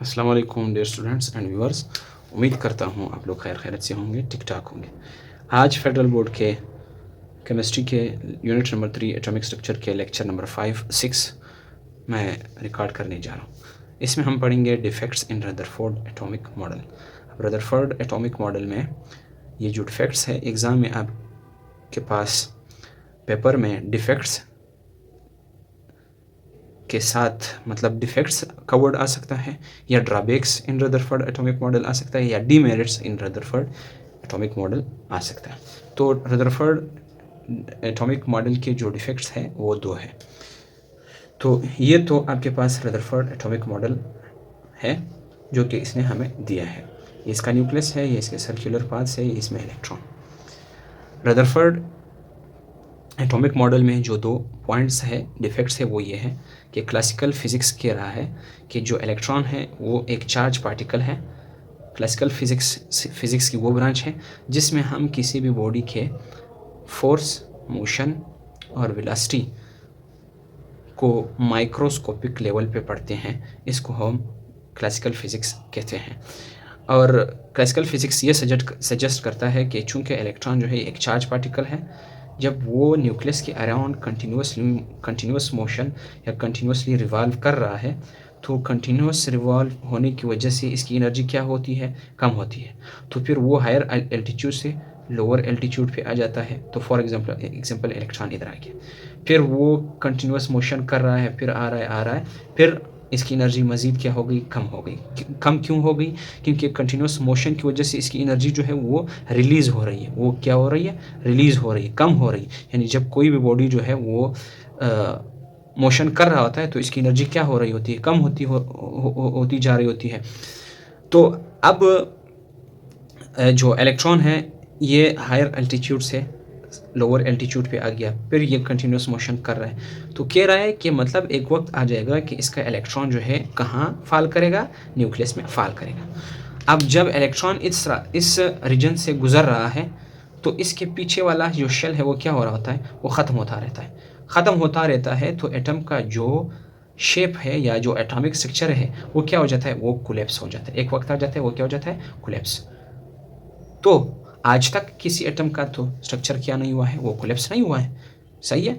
अस्सलाम वालेकुम dear students and viewers. उम्मीद करता हूँ आप लोग खैरियत से होंगे, ठीक ठाक होंगे। आज फेडरल बोर्ड के केमिस्ट्री के यूनिट नंबर 3 एटॉमिक स्ट्रक्चर के लेक्चर नंबर 5-6 मैं रिकॉर्ड करने जा रहा हूँ। इसमें हम पढ़ेंगे defects in Rutherford atomic model. अब रदरफोर्ड एटॉमिक मॉडल में ये जो डिफेक्ट्स है, एग्ज़ाम में आपके पास पेपर में डिफेक्ट्स के साथ मतलब डिफेक्ट्स का वर्ड आ सकता है, या ड्रॉबैक्स इन रदरफोर्ड एटॉमिक मॉडल आ सकता है, या डीमेरिट्स इन रदरफोर्ड एटॉमिक मॉडल आ सकता है। तो रदरफोर्ड एटॉमिक मॉडल के जो डिफेक्ट्स हैं वो दो हैं। तो ये तो आपके पास रदरफोर्ड एटॉमिक मॉडल है जो कि इसने हमें दिया है। ये इसका न्यूक्लियस है, ये इसके सर्कुलर पाथ्स है, ये इसमें इलेक्ट्रॉन। रदरफोर्ड एटॉमिक मॉडल में जो दो पॉइंट्स है डिफेक्ट्स है वो ये है कि क्लासिकल फिज़िक्स कह रहा है कि जो इलेक्ट्रॉन है वो एक चार्ज पार्टिकल है। क्लासिकल फिज़िक्स की वो ब्रांच है जिसमें हम किसी भी बॉडी के फोर्स, मोशन और वेलोसिटी को माइक्रोस्कोपिक लेवल पे पढ़ते हैं। इसको हम क्लासिकल फिज़िक्स कहते हैं। और क्लासिकल फिज़िक्स ये सजेस्ट करता है कि चूँकि इलेक्ट्रॉन जो है एक चार्ज पार्टिकल है, जब वो न्यूक्लियस के अराउंड कंटिन्यूस मोशन या कंटिन्यूसली रिवॉल्व कर रहा है, तो कंटिन्यूस रिवॉल्व होने की वजह से इसकी एनर्जी क्या होती है, कम होती है। तो फिर वो हायर एल्टीट्यूड से लोअर एल्टीट्यूड पे आ जाता है। तो फॉर एग्जांपल इलेक्ट्रॉन इधर आ गया, फिर वो कंटिन्यूस मोशन कर रहा है, फिर आ रहा है, फिर इसकी एनर्जी मज़ीद क्या हो गई, कम हो गई। कम क्यों हो गई? क्योंकि कंटिन्यूस मोशन की वजह से इसकी एनर्जी जो है वो रिलीज़ हो रही है। वो क्या हो रही है? रिलीज़ हो रही है, कम हो रही है। यानी जब कोई भी बॉडी जो है वो मोशन कर रहा होता है तो इसकी एनर्जी क्या हो रही होती है, कम होती जा रही होती है। तो अब जो इलेक्ट्रॉन है ये हायर एल्टीट्यूड से लोअर एल्टीट्यूड पे आ गया, फिर ये कंटिन्यूस मोशन कर रहा है। तो कह रहा है कि मतलब एक वक्त आ जाएगा कि इसका इलेक्ट्रॉन जो है कहाँ फॉल करेगा, न्यूक्लियस में फॉल करेगा। अब जब इलेक्ट्रॉन इस रीजन से गुजर रहा है तो इसके पीछे वाला जो शेल है वो क्या हो रहा होता है, वो ख़त्म होता रहता है। ख़त्म होता रहता है तो एटम का जो शेप है या जो एटॉमिक स्ट्रक्चर है वो क्या हो जाता है, वो कोलैप्स हो जाता है। एक वक्त आ जाता है वो क्या हो जाता है, कोलैप्स। तो आज तक किसी एटम का तो स्ट्रक्चर क्या नहीं हुआ है, वो कोलैप्स नहीं हुआ है। सही है।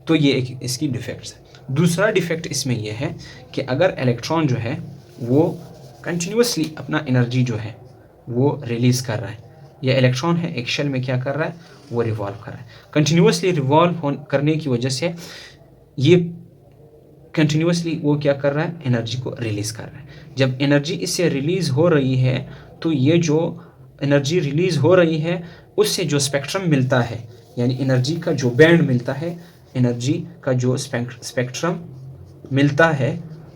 तो ये एक इसकी डिफेक्ट्स है। दूसरा डिफेक्ट इसमें यह है कि अगर इलेक्ट्रॉन जो है वो कंटिन्यूसली अपना एनर्जी जो है वो रिलीज़ कर रहा है, या इलेक्ट्रॉन है एक शेल में क्या कर रहा है, वो रिवॉल्व कर रहा है। कंटिन्यूसली रिवॉल्व करने की वजह से ये कंटिन्यूसली वो क्या कर रहा है, एनर्जी को रिलीज़ कर रहा है। जब एनर्जी इससे रिलीज़ हो रही है तो ये जो एनर्जी रिलीज़ हो रही है उससे जो स्पेक्ट्रम मिलता है, यानी एनर्जी का जो बैंड मिलता है, एनर्जी का जो स्पेक्ट्रम मिलता है,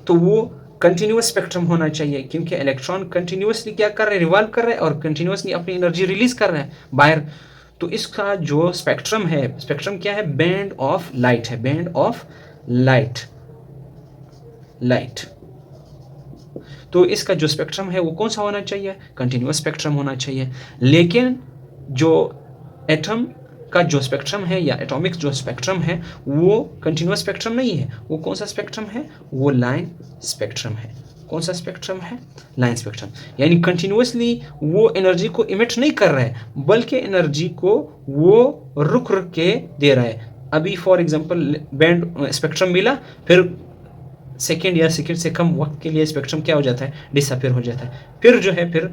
तो वो कंटिन्यूस स्पेक्ट्रम होना चाहिए। क्योंकि इलेक्ट्रॉन कंटिन्यूसली क्या कर रहे हैं, रिवॉल्व कर रहे हैं और कंटिन्यूसली अपनी एनर्जी रिलीज़ कर रहे हैं बाहर। तो इसका जो स्पेक्ट्रम है, स्पेक्ट्रम क्या है, बैंड ऑफ लाइट है, बैंड ऑफ लाइट। तो इसका जो स्पेक्ट्रम है वो कौन सा होना चाहिए, कंटिन्यूस स्पेक्ट्रम होना चाहिए। लेकिन जो एटम का जो स्पेक्ट्रम है या एटॉमिक जो स्पेक्ट्रम है वो कंटिन्यूस स्पेक्ट्रम नहीं है। वो कौन सा स्पेक्ट्रम है, वो लाइन स्पेक्ट्रम है। कौन सा स्पेक्ट्रम है, लाइन स्पेक्ट्रम। यानी कंटिन्यूसली वो एनर्जी को इमिट नहीं कर रहा है, बल्कि एनर्जी को वो रुक के दे रहा है। अभी फॉर एग्जांपल बैंड स्पेक्ट्रम मिला, फिर सेकेंड या सेकेंड से कम वक्त के लिए स्पेक्ट्रम क्या हो जाता है, डिसअपियर हो जाता है। फिर जो है फिर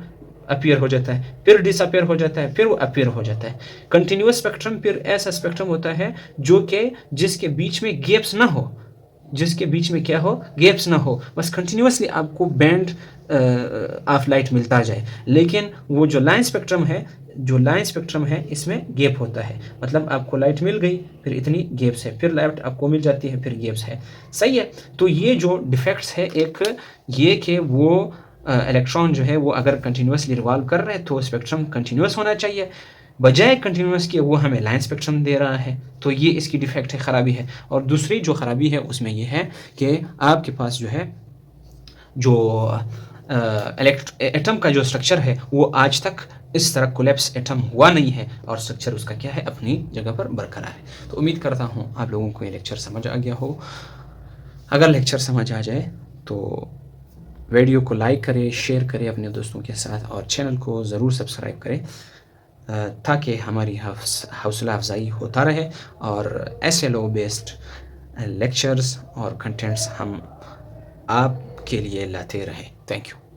अपीयर हो जाता है, फिर डिसअपियर हो जाता है, फिर वो अपीयर हो जाता है। कंटिन्यूस स्पेक्ट्रम फिर ऐसा स्पेक्ट्रम होता है जो कि जिसके बीच में गैप्स ना हो, जिसके बीच में क्या हो, गैप्स ना हो, बस कंटिन्यूसली आपको बैंड ऑफ लाइट मिलता जाए। लेकिन वो जो लाइन स्पेक्ट्रम है इसमें गैप होता है। मतलब आपको लाइट मिल गई, फिर इतनी गैप्स है, फिर लाइट आपको मिल जाती है, फिर गैप्स है। सही है। तो ये जो डिफेक्ट्स है, एक ये कि वो इलेक्ट्रॉन जो है वो अगर कंटिन्यूसली रिवॉल्व कर रहे हैं तो स्पेक्ट्रम कंटिन्यूस होना चाहिए, बजाय कंटिन्यूस के वो हमें लाइन स्पेक्ट्रम दे रहा है। तो ये इसकी डिफेक्ट है, ख़राबी है। और दूसरी जो ख़राबी है उसमें ये है कि आपके पास जो है जो एटम का जो स्ट्रक्चर है वो आज तक इस तरह कोलैप्स एटम हुआ नहीं है, और स्ट्रक्चर उसका क्या है, अपनी जगह पर बरकरार है। तो उम्मीद करता हूँ आप लोगों को ये लेक्चर समझ आ गया हो। अगर लेक्चर समझ आ जाए तो वीडियो को लाइक करें, शेयर करें अपने दोस्तों के साथ और चैनल को ज़रूर सब्सक्राइब करें ताकि हमारी हौसला अफजाई होता रहे और ऐसे लो बेस्ड लेक्चर्स और कंटेंट्स हम आपके लिए लाते रहें। Thank you.